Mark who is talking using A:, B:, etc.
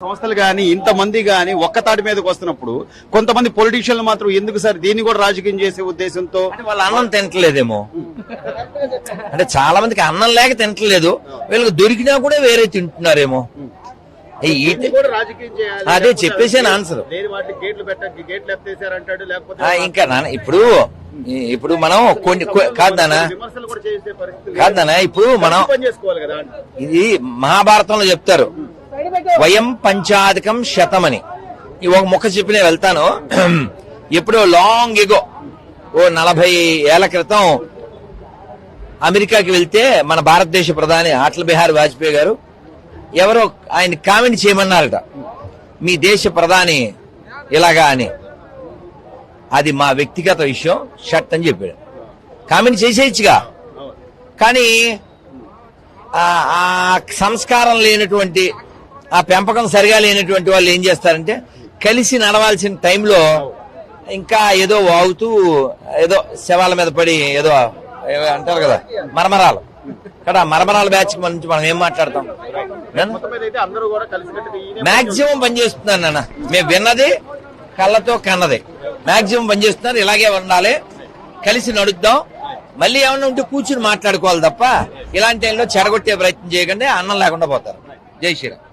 A: సంస్థలు గాని ఇంతమంది గాని ఒక్క తాటి మీదకి వస్తున్నప్పుడు కొంతమంది పొలిటీషియన్లు మాత్రం ఎందుకు సార్ దీన్ని కూడా రాజకీయం చేసే ఉద్దేశంతో
B: వాళ్ళ అన్నం తింటలేదేమో, అంటే చాలా మందికి అన్నం లేక తింటలేదు, వీళ్ళకి దొరికినా కూడా వేరే తింటున్నారేమో. అదే చెప్పేసాను ఆన్సర్. ఇంకా నాన్న ఇప్పుడు మనం కొన్ని కాదు నాన్న ఇప్పుడు మనం ఇది మహాభారతంలో చెప్తారు, వయం పంచాధికం శతమని. ఈ ఒక ముక్క చెప్పి నేను వెళ్తాను. ఎప్పుడో లాంగ్ ఎగో 40 ఏళ్ల క్రితం అమెరికాకి వెళ్తే మన భారతదేశ ప్రధాని అటల్ బిహారీ వాజ్పేయి గారు ఎవరో ఆయన కామెంట్ చేయమన్నారట, మీ దేశ ప్రధాని ఇలాగా అని. అది మా వ్యక్తిగత విషయం, షర్ట్ అని చెప్పాడు. కామెంట్ చేసేయచ్చుగా, కానీ ఆ సంస్కారం లేనటువంటి, ఆ పెంపకం సరిగా లేనటువంటి వాళ్ళు ఏం చేస్తారంటే కలిసి నడవాల్సిన టైంలో ఇంకా ఏదో వాగుతూ ఏదో శవాల మీద పడి ఏదో అంటారు కదా మరమరాలు కదా, మరమరాల బ్యాచ్ నుంచి మనం ఏం మాట్లాడతాం. మాక్సిమం పనిచేస్తున్నాను నాన్న, మేము విన్నది కళ్ళతో కన్నది మాక్సిమం పనిచేస్తున్నారు. ఇలాగే ఉండాలి, కలిసి నడుద్దాం. మళ్ళీ ఏమన్నా ఉంటే కూర్చుని మాట్లాడుకోవాలి తప్ప ఇలాంటి టైంలో చెడగొట్టే ప్రయత్నం చేయకండి, అన్నం లేకుండా పోతారు. జై శ్రీరామ్.